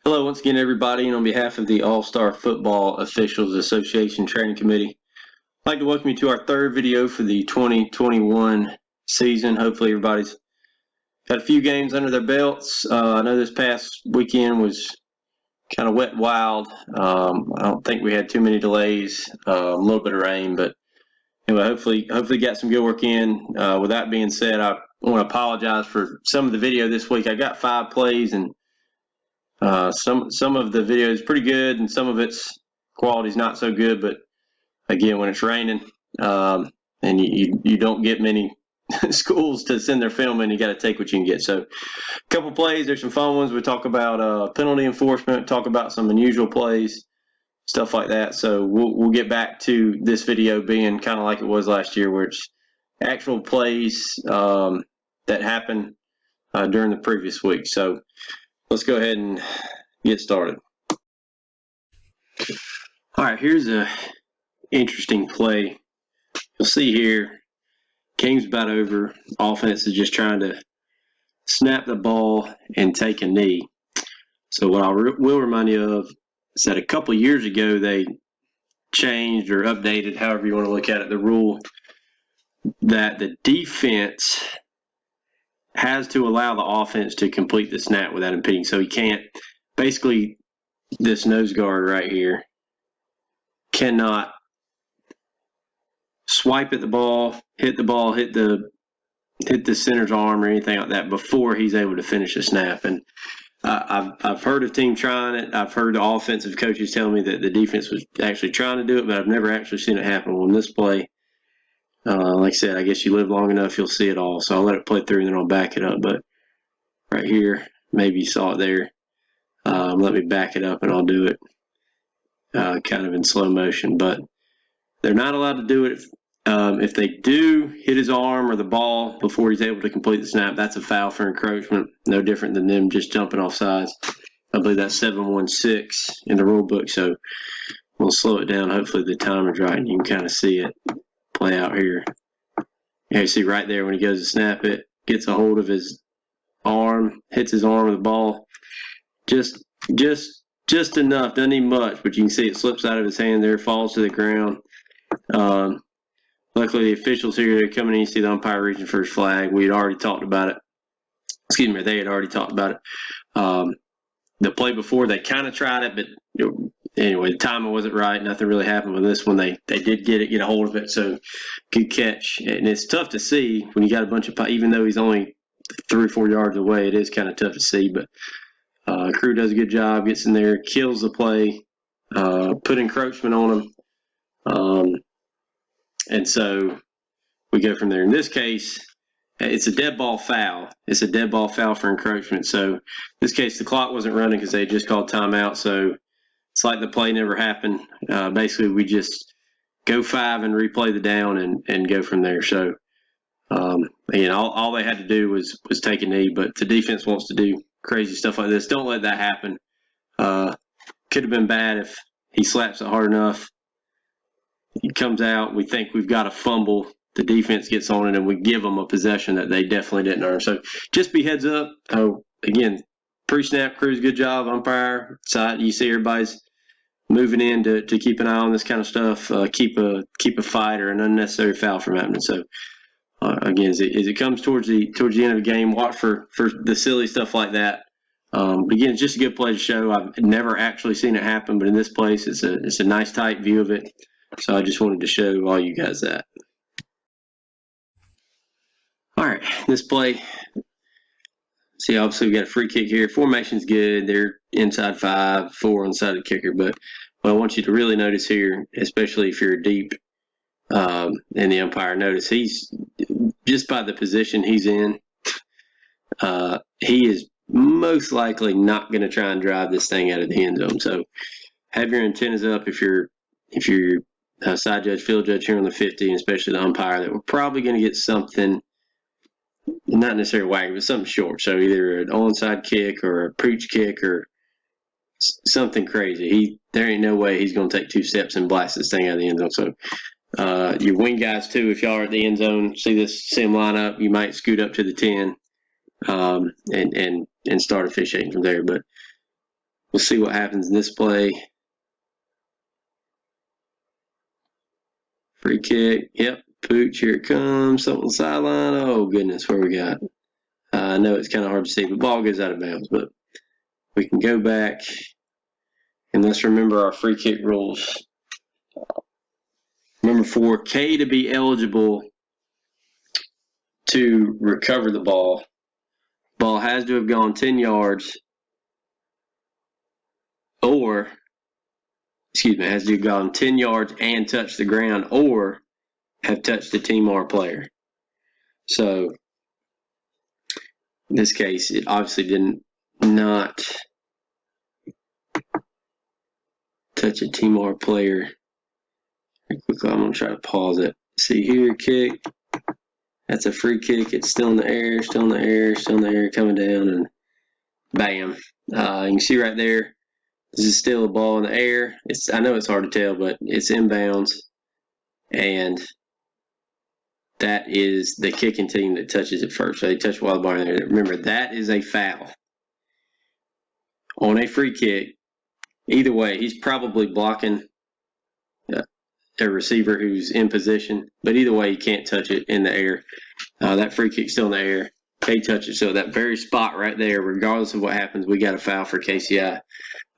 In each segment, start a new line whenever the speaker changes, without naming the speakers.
Hello once again, everybody, and on behalf of the All-Star Football Officials Association Training Committee, I'd like to welcome you to our third video for the 2021 season. Hopefully everybody's got a few games under their belts. I know this past weekend was kind of wet and wild. I don't think we had too many delays, a little bit of rain, but anyway, hopefully got some good work in. With that being said, I want to apologize for some of the video this week. I got 5 plays, and some of the video is pretty good, and some of its quality is not so good. But again, when it's raining, and you don't get many schools to send their film in, you got to take what you can get. So, a couple plays. There's some fun ones. We talk about penalty enforcement, talk about some unusual plays, stuff like that. So we'll get back to this video being kind of like it was last year, where it's actual plays that happened during the previous week. So let's go ahead and get started. All right, here's a interesting play. You'll see here, game's about over. Offense is just trying to snap the ball and take a knee. So what I will remind you of is that a couple years ago they changed or updated, however you want to look at it, the rule that the defense has to allow the offense to complete the snap without impeding. So he can't, basically, this nose guard right here cannot swipe at the ball, hit the center's arm or anything like that before he's able to finish a snap. And I've heard of team trying it. I've heard the offensive coaches tell me that the defense was actually trying to do it, but I've never actually seen it happen. On this play, like I said, I guess you live long enough, you'll see it all. So I'll let it play through and then I'll back it up. But right here, maybe you saw it there. Let me back it up and I'll do it kind of in slow motion. But they're not allowed to do it if they do hit his arm or the ball before he's able to complete the snap. That's a foul for encroachment, no different than them just jumping off sides. I believe that's 716 in the rule book. So we'll slow it down. Hopefully the timer's right and you can kind of see it play out here. Yeah, you see right there when he goes to snap it, gets a hold of his arm, hits his arm with the ball. Just enough, doesn't need much, but you can see it slips out of his hand there, falls to the ground. Luckily, the officials here, they're coming in, you see the umpire reaching for his flag. We had already talked about it. Excuse me, they had already talked about it. The play before, they kind of tried it, but anyway, the timing wasn't right. Nothing really happened with this one. They did get a hold of it, so good catch. And it's tough to see when you got a bunch of, even though he's only 3 or 4 yards away, it is kind of tough to see. But Crew does a good job, gets in there, kills the play, put encroachment on him. And so we go from there. In this case, it's a dead ball foul. It's a dead ball foul for encroachment. So in this case, the clock wasn't running because they just called timeout. So it's like the play never happened. Basically, we just go 5 and replay the down and go from there. So, again, all they had to do was take a knee. But the defense wants to do crazy stuff like this. Don't let that happen. Could have been bad if he slaps it hard enough. He comes out, we think we've got a fumble, the defense gets on it, and we give them a possession that they definitely didn't earn. So just be heads up. Again, pre-snap Crew's good job, umpire side. You see everybody's moving in to keep an eye on this kind of stuff, keep a fight or an unnecessary foul from happening. So again, as it comes towards the end of the game, watch for the silly stuff like that. But again, it's just a good play to show. I've never actually seen it happen, but in this place, it's a nice tight view of it. So I just wanted to show all you guys that. All right, this play. See, obviously we got a free kick here. Formation's good. They're inside 5, 4 on the side of the kicker. But what I want you to really notice here, especially if you're deep in the umpire, notice he's just by the position he's in. He is most likely not going to try and drive this thing out of the end zone. So have your antennas up if you're side judge, field judge here on the 50, and especially the umpire, that we're probably going to get something, not necessarily wagging, but something short. So either an onside kick or a preach kick or something crazy. There ain't no way he's going to take 2 steps and blast this thing out of the end zone. So your wing guys too, if y'all are at the end zone, see him line up, you might scoot up to the 10 and start officiating from there. But We'll see what happens in this play. Free kick. Yep. Pooch, here it comes. Something on the sideline. Oh, goodness, where we got? I know it's kind of hard to see. The ball goes out of bounds, but we can go back. And let's remember our free kick rules. Remember, for K to be eligible to recover the ball has to have gone 10 yards or, has to have gone 10 yards and touched the ground or have touched the team or player. So, in this case, it obviously did not touch a team or player. Quickly, I'm going to try to pause it. See here, kick. That's a free kick. It's still in the air, still in the air, still in the air, coming down, and bam. You can see right there, this is still a ball in the air. I know it's hard to tell, but it's inbounds, and that is the kicking team that touches it first. So they touch while the ball in there. Remember, that is a foul. On a free kick, either way, he's probably blocking a receiver who's in position, but either way, you can't touch it in the air. That free kick's still in the air. K touches, so that very spot right there, regardless of what happens, we got a foul for KCI.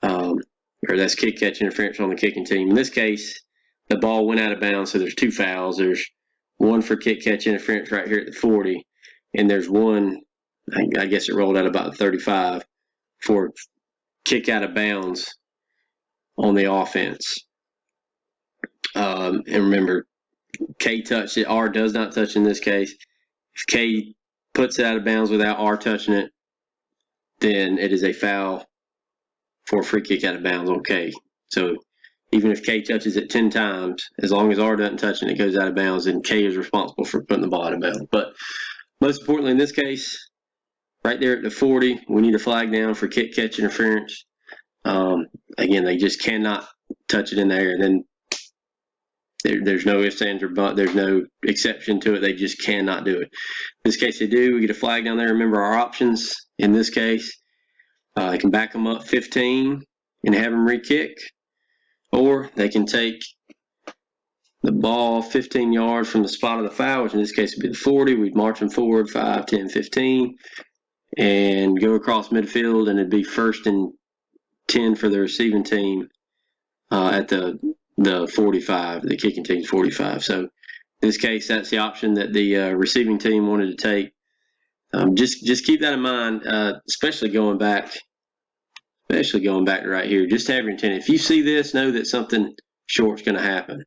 Or that's kick catch interference on the kicking team. In this case, the ball went out of bounds, so there's two fouls. There's one for kick catch interference right here at the 40, and there's one, I guess it rolled out about 35, for kick out of bounds on the offense. And remember, K touched it. R does not touch in this case. If K puts it out of bounds without R touching it, then it is a foul for a free kick out of bounds on K. So even if K touches it 10 times, as long as R doesn't touch it, it goes out of bounds, and K is responsible for putting the ball out of bounds. But most importantly in this case, right there at the 40, we need a flag down for kick catch interference. Again, they just cannot touch it in the air. And then there's no ifs, ands, or buts. There's no exception to it. They just cannot do it. In this case, they do. We get a flag down there. Remember our options in this case. They can back them up 15 and have them re-kick, or they can take the ball 15 yards from the spot of the foul, which in this case would be the 40. We'd march them forward 5, 10, 15, and go across midfield, and it'd be 1st and 10 for the receiving team at the 45, the kicking team's 45. So in this case, that's the option that the receiving team wanted to take. Just keep that in mind, especially going back to right here. Just have your intent. If you see this, know that something short's going to happen,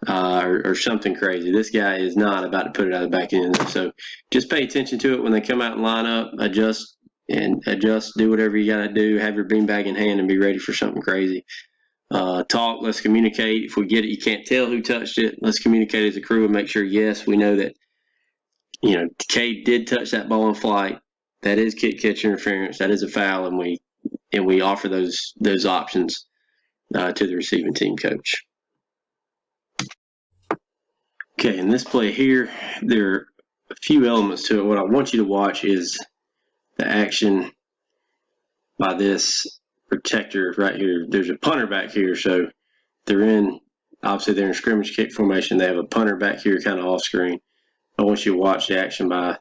or something crazy. This guy is not about to put it out of the back end. So just pay attention to it when they come out and line up. Adjust. Do whatever you got to do. Have your beanbag in hand and be ready for something crazy. Talk. Let's communicate. If we get it, you can't tell who touched it. Let's communicate as a crew and make sure, yes, we know that, K did touch that ball in flight. That is kick catch interference. That is a foul, and we offer those options to the receiving team coach. Okay, in this play here, there are a few elements to it. What I want you to watch is the action by this protector right here. There's a punter back here, so they're in scrimmage kick formation. They have a punter back here kind of off screen. I want you to watch the action by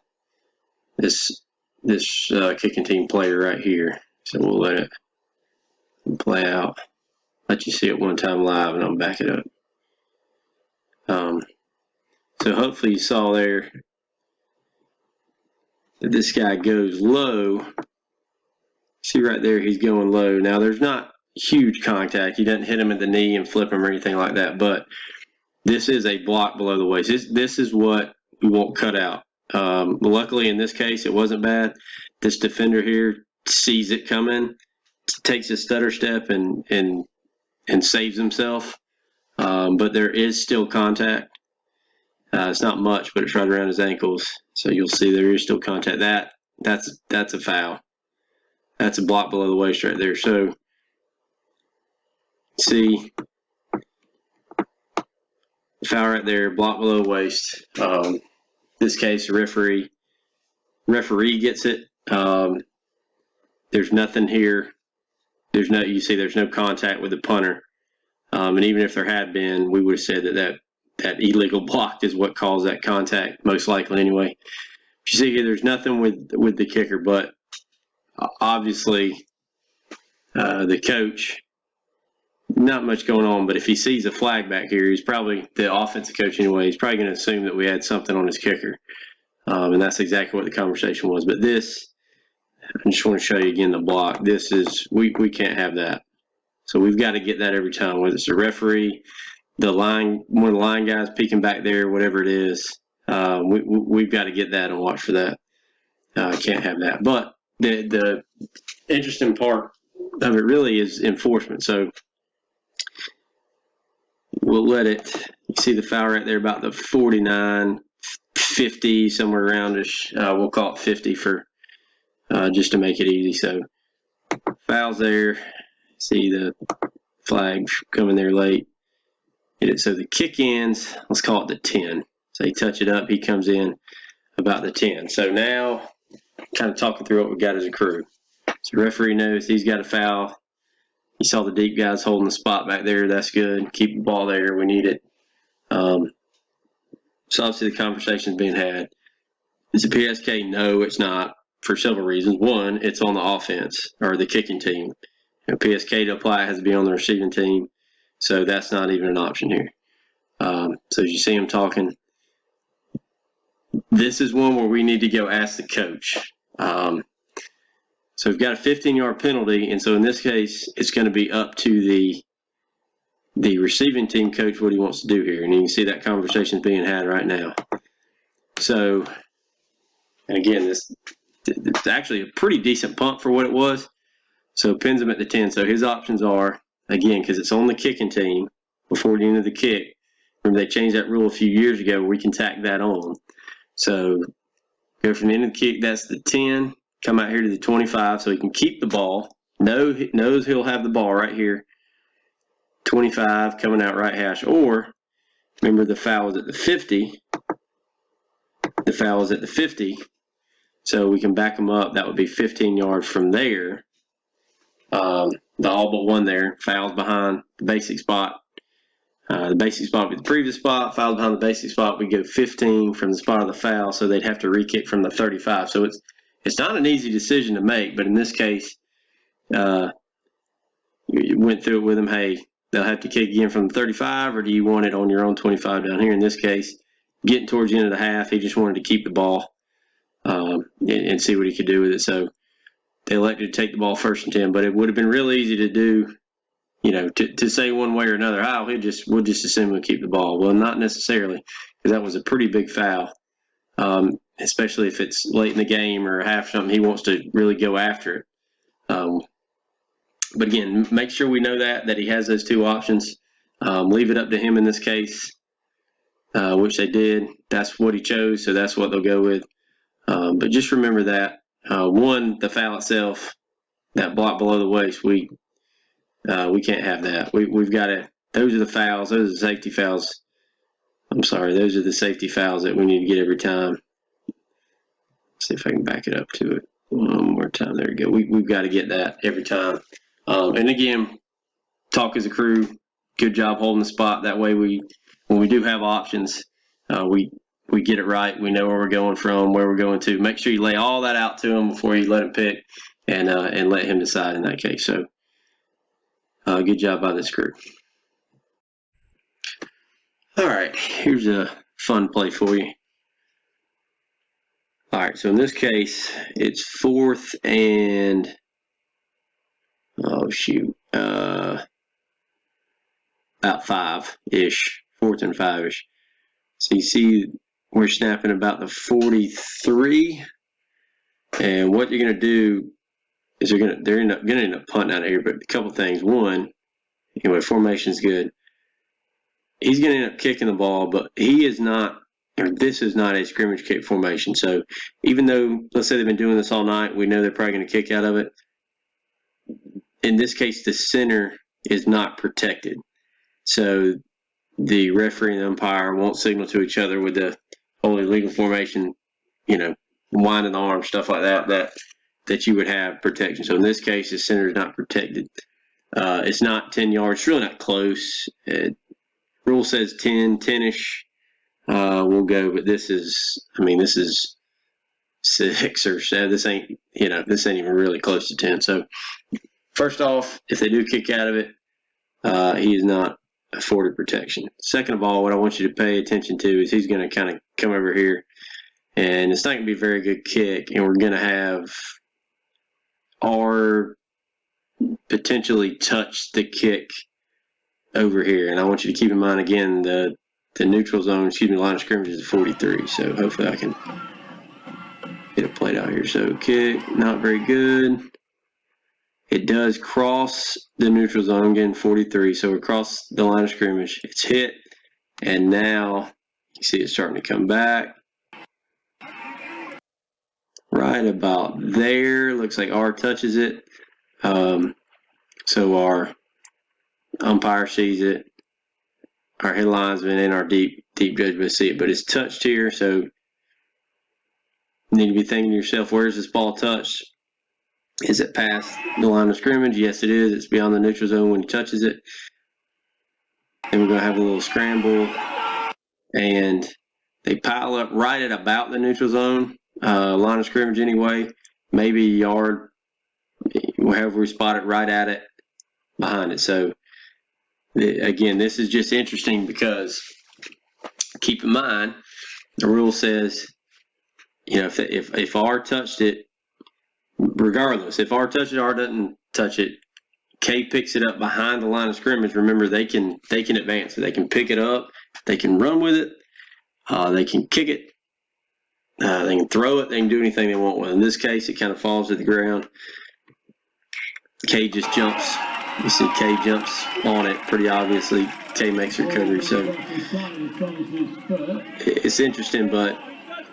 this kicking team player right here. So we'll let it play out. Let you see it one time live, and I'll back it up. So hopefully you saw there that this guy goes low. See right there, he's going low. Now there's not huge contact. He doesn't hit him at the knee and flip him or anything like that, but this is a block below the waist. This is what we want cut out. Luckily in this case, it wasn't bad. This defender here sees it coming, takes a stutter step and saves himself. But there is still contact. It's not much, but it's right around his ankles. So you'll see there is still contact. That's a foul. That's a block below the waist right there. So see, foul right there, block below the waist. This case, referee gets it. There's nothing here there's no contact with the punter. And even if there had been, we would have said that illegal block is what caused that contact, most likely anyway. You see here, there's nothing with the kicker, but obviously the coach, not much going on, but if he sees a flag back here, he's probably, the offensive coach anyway, he's probably going to assume that we had something on his kicker. And that's exactly what the conversation was. But this, I just want to show you again the block. This is, we can't have that. So we've got to get that every time, whether it's the referee, the line, one of the line guys peeking back there, whatever it is. We've got to get that and watch for that. Can't have that. But the interesting part of it really is enforcement. So we'll let it, you see the foul right there about the 49, 50, somewhere around ish. We'll call it 50 for just to make it easy. So fouls there. See the flag coming there late. Get it. So the kick ends, let's call it the 10. So you touch it up, he comes in about the 10. So now, kind of talking through what we got as a crew. So referee knows he's got a foul. You saw the deep guys holding the spot back there. That's good. Keep the ball there. We need it. So obviously the conversation's being had. Is the PSK? No, it's not, for several reasons. One, it's on the offense or the kicking team. PSK to apply has to be on the receiving team. So that's not even an option here. So as you see him talking, this is one where we need to go ask the coach. So we've got a 15-yard penalty, and so in this case, it's going to be up to the receiving team coach what he wants to do here. And you can see that conversation is being had right now. So, and again, it's actually a pretty decent punt for what it was. So pins him at the 10. So his options are, again, because it's on the kicking team before the end of the kick. Remember, they changed that rule a few years ago where we can tack that on. So go from the end of the kick, that's the 10. Come out here to the 25 so he can keep the ball. Knows he'll have the ball right here. 25 coming out right hash. Or, remember the foul was at the 50. The foul is at the 50. So we can back them up. That would be 15 yards from there. The all but one there, fouls behind the basic spot. The basic spot would be the previous spot, fouls behind the basic spot. We go 15 from the spot of the foul, so they'd have to re-kick from the 35. So it's not an easy decision to make, but in this case, you went through it with them. Hey, they'll have to kick again from the 35, or do you want it on your own 25 down here? In this case, getting towards the end of the half, he just wanted to keep the ball and see what he could do with it. So they elected to take the ball 1st and 10, but it would have been real easy to do, to say one way or another, we'll just assume we'll keep the ball. Well, not necessarily, because that was a pretty big foul, especially if it's late in the game or half something. He wants to really go after it. But again, make sure we know that he has those two options. Leave it up to him in this case, which they did. That's what he chose, so that's what they'll go with. But just remember that. One, the foul itself, that block below the waist, we can't have that. We've got to, those are the fouls, those are the safety fouls. I'm sorry, those are the safety fouls that we need to get every time. Let's see if I can back it up to it one more time. There we go. We've got to get that every time. And again, talk as a crew, good job holding the spot. That way when we do have options, we get it right. We know where we're going from, where we're going to. Make sure you lay all that out to him before you let him pick and let him decide in that case. So good job by this crew. All right, here's a fun play for you. All right, so in this case, it's 4th and, about 5-ish, 4th and 5-ish. So you see we're snapping about the 43, and what you're going to do is they're going to end up punting out of here. But a couple things. One, anyway, formation's good. He's going to end up kicking the ball, but this is not a scrimmage kick formation. So even though, let's say they've been doing this all night, we know they're probably going to kick out of it. In this case, the center is not protected. So the referee and the umpire won't signal to each other with the whole illegal formation, winding the arm, stuff like that that you would have protection. So in this case, the center is not protected. It's not 10 yards. It's really not close. Rule says 10, 10-ish. We'll go, but this is 6 or 7. This ain't even really close to 10. So first off, if they do kick out of it, he is not afforded protection. Second of all, what I want you to pay attention to is he's going to kind of come over here, and it's not going to be a very good kick, and we're going to have R potentially touch the kick over here. And I want you to keep in mind, again, the neutral zone, line of scrimmage is 43, so hopefully I can get it played out here. So kick, not very good. It does cross the neutral zone, again, 43, so across the line of scrimmage. It's hit, and now you see it starting to come back. Right about there, looks like R touches it. So our umpire sees it, our head linesman and our deep judge see it, but it's touched here, so you need to be thinking to yourself, where's this ball touched? Is it past the line of scrimmage? Yes, it is. It's beyond the neutral zone when he touches it. And we're going to have a little scramble, and they pile up right at about the neutral zone, line of scrimmage anyway, maybe a yard, however we spot it, right at it, behind it. So again, this is just interesting because keep in mind the rule says, if R touched it, regardless, if R touches it, R doesn't touch it, K picks it up behind the line of scrimmage. Remember, they can advance it. They can pick it up, they can run with it, they can kick it, they can throw it, they can do anything they want with it. In this case, it kind of falls to the ground. K just jumps. You see K jumps on it pretty obviously. K makes recovery. So it's interesting, but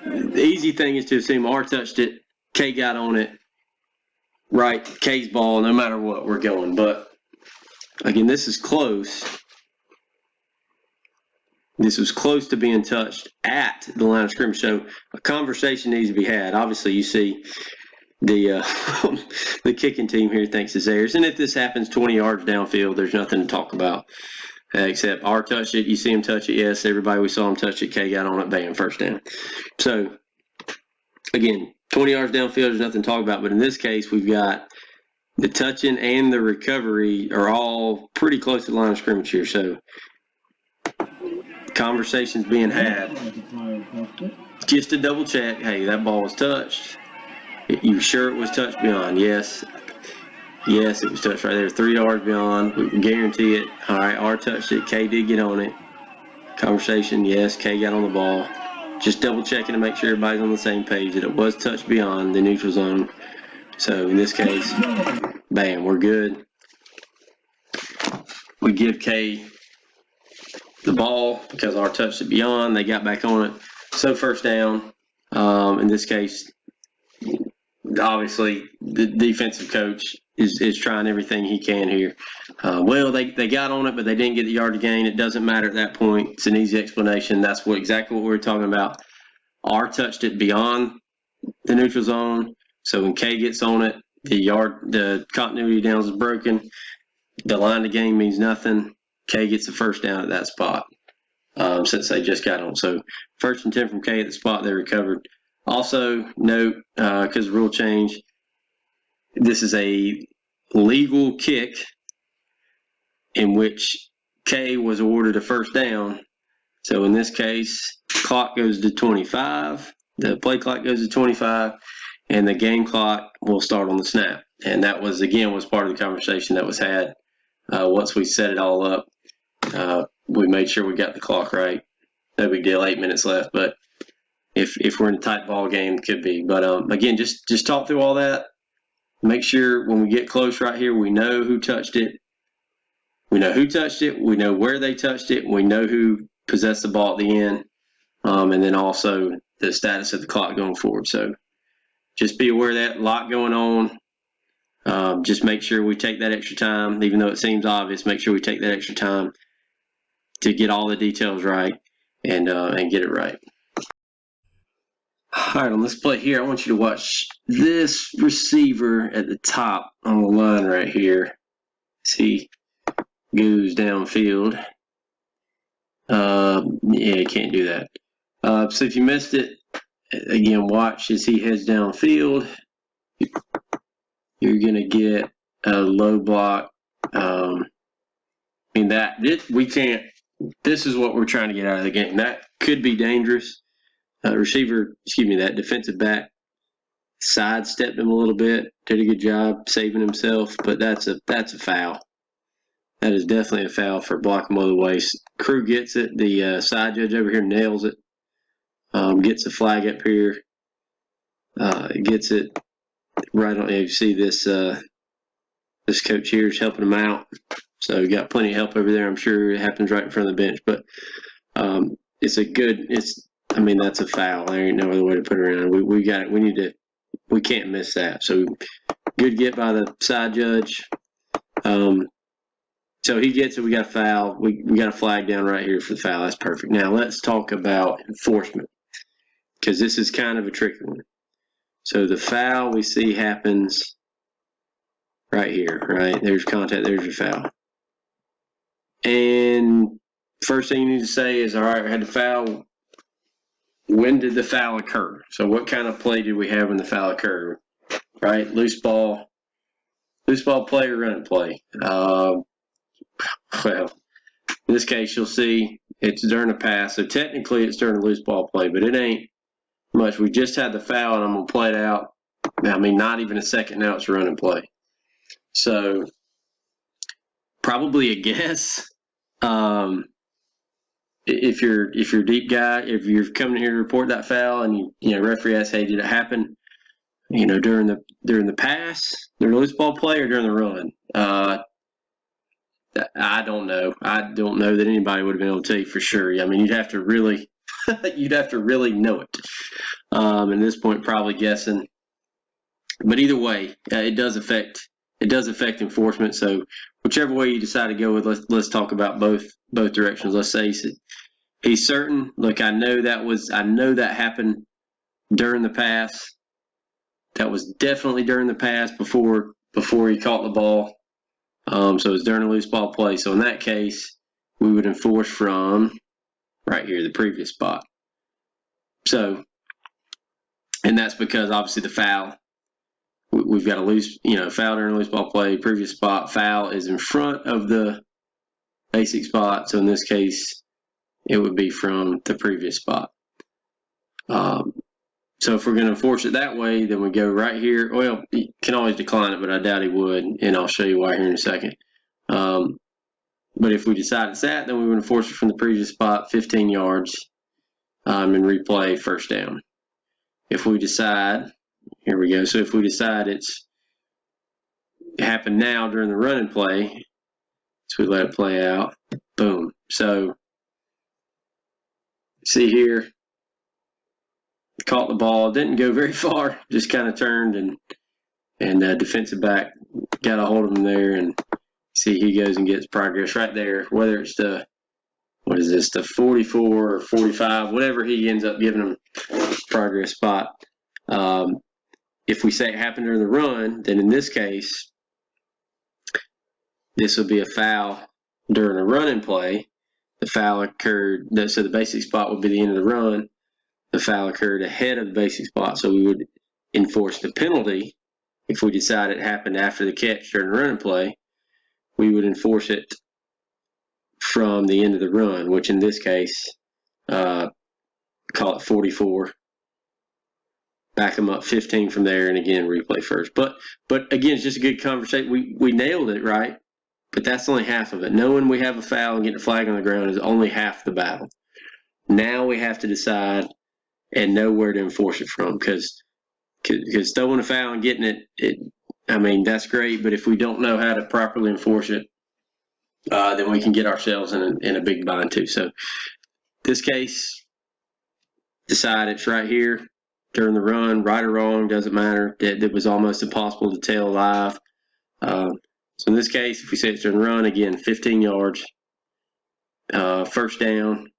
the easy thing is to assume R touched it, K got on it, right, K's ball, no matter what, we're going. But again, this is close. This was close to being touched at the line of scrimmage. So a conversation needs to be had. Obviously, you see the kicking team here thinks it's theirs. And if this happens 20 yards downfield, there's nothing to talk about except R touched it. You see him touch it. Yes, everybody, we saw him touch it. K got on it. Bam, first down. So again, 20 yards downfield, there's nothing to talk about. But in this case, we've got the touching and the recovery are all pretty close to the line of scrimmage here. So conversations being had. Just to double check, hey, that ball was touched. You sure it was touched beyond? Yes. Yes, it was touched right there, 3 yards beyond. We can guarantee it. All right, R touched it. K did get on it. Conversation, yes, K got on the ball. Just double checking to make sure everybody's on the same page that it was touched beyond the neutral zone. So in this case, bam, we're good. We give K the ball because R touched it beyond. They got back on it. So first down. In this case, obviously the defensive coach is trying everything he can here. Well, they got on it, but they didn't get the yard to gain. It doesn't matter at that point. It's an easy explanation. That's exactly what we were talking about. R touched it beyond the neutral zone. So when K gets on it, the continuity downs is broken. The line to gain means nothing. K gets the first down at that spot since they just got on. So 1st and 10 from K at the spot they recovered. Also note, because rule change, this is a legal kick in which K was awarded a first down. So in this case, clock goes to 25. The play clock goes to 25, and the game clock will start on the snap. And that was part of the conversation that was had once we set it all up. We made sure we got the clock right. No big deal, 8 minutes left, but if we're in a tight ball game, it could be. But again, just talk through all that. Make sure when we get close right here, we know who touched it. We know who touched it. We know where they touched it. We know who possessed the ball at the end. And then also the status of the clock going forward. So just be aware of that. A lot going on. Just make sure we take that extra time, even though it seems obvious, make sure we take that extra time to get all the details right and get it right. All right, on this play here, I want you to watch this receiver at the top on the line right here. See, goes downfield. Yeah, you can't do that. So if you missed it, again, watch as he heads downfield. You're going to get a low block. We can't. This is what we're trying to get out of the game. That could be dangerous. That defensive back sidestepped him a little bit, did a good job saving himself, but that's a foul. That is definitely a foul for blocking below the waist. Crew gets it. The side judge over here nails it. Gets the flag up here. Gets it right on. You see this this coach here is helping him out. So we got plenty of help over there. I'm sure it happens right in front of the bench, but that's a foul. There ain't no other way to put it around. We got it. We can't miss that. So good get by the side judge. So he gets it. We got a foul. We got a flag down right here for the foul. That's perfect. Now let's talk about enforcement, because this is kind of a tricky one. So the foul we see happens right here, right? There's contact. There's your foul. And first thing you need to say is, all right, we had the foul. When did the foul occur? So what kind of play did we have when the foul occurred? Right? Loose ball play or running play? Well, in this case, you'll see it's during a pass. So technically it's during a loose ball play, but it ain't much. We just had the foul, and I'm going to play it out. Not even a second now, it's a running play. So probably a guess. If you're a deep guy, if you're coming here to report that foul, and referee asks, hey, did it happen? During the pass, during the loose ball play, or during the run? I don't know. I don't know that anybody would have been able to tell you for sure. You'd have to really, know it. At this point, probably guessing. But either way, it does affect enforcement. So whichever way you decide to go with, let's talk about both directions. Let's say he's certain. Look, I know that happened during the pass. That was definitely during the pass before he caught the ball. So it's during a loose ball play. So in that case, we would enforce from right here, the previous spot. So, and that's because obviously the foul, we've got a foul during a loose ball play, previous spot, foul is in front of the basic spot. So in this case, it would be from the previous spot. So if we're going to enforce it that way, then we go right here. Well, you can always decline it, but I doubt he would, and I'll show you why here in a second. But if we decide it's that, then we would enforce it from the previous spot, 15 yards, and replay first down. If we decide, here we go. So if we decide it happened now during the running play, so we let it play out, boom. So see here, caught the ball, didn't go very far, just kind of turned, and defensive back got a hold of him there, and see he goes and gets progress right there, whether it's the 44 or 45, whatever he ends up giving him progress spot. If we say it happened during the run, then in this case, this would be a foul during a running play. The foul occurred, so the basic spot would be the end of the run. The foul occurred ahead of the basic spot, so we would enforce the penalty. If we decide it happened after the catch during the running play, we would enforce it from the end of the run, which in this case, call it 44. Back them up 15 from there, and again, replay first. But again, it's just a good conversation. We nailed it, right? But that's only half of it. Knowing we have a foul and getting a flag on the ground is only half the battle. Now we have to decide and know where to enforce it from, because throwing a foul and getting it, that's great, but if we don't know how to properly enforce it, then we can get ourselves in a big bind too. So this case, decide it's right here during the run, right or wrong, doesn't matter. It was almost impossible to tell live. So in this case, if we say it's during the run, again, 15 yards, first down,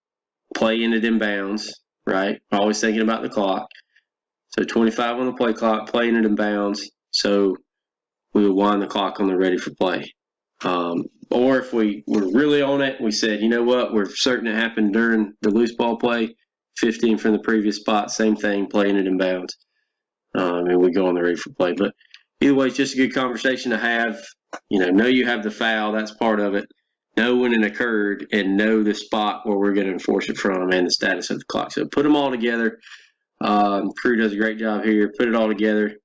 play ended in bounds, right? Always thinking about the clock. So 25 on the play clock, playing it in bounds. So we would wind the clock on the ready for play. Or if we were really on it, we said, you know what, we're certain it happened during the loose ball play, 15 from the previous spot, same thing, playing it in bounds. And we go on the ready for play. But either way, it's just a good conversation to have. Know you have the foul, that's part of it. Know when it occurred and know the spot where we're going to enforce it from and the status of the clock. So put them all together. Crew does a great job here. Put it all together.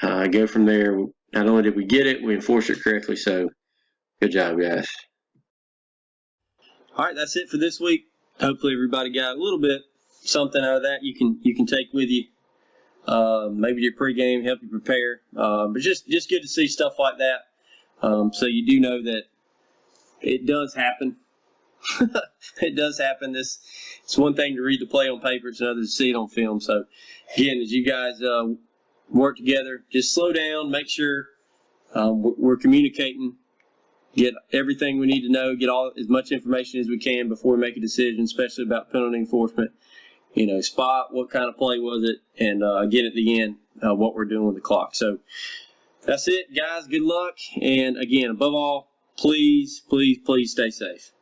Go from there. Not only did we get it, we enforced it correctly. So good job, guys. All right, that's it for this week. Hopefully everybody got a little bit something out of that you can take with you. Maybe your pregame, help you prepare. But just good to see stuff like that. So you do know that it does happen. It does happen. It's one thing to read the play on paper, it's another to see it on film. So again, as you guys work together, just slow down, make sure we're communicating, get everything we need to know, get as much information as we can before we make a decision, especially about penalty enforcement. Spot, what kind of play was it, and again at the end, what we're doing with the clock. So that's it, guys. Good luck, and again, above all, please, please, please stay safe.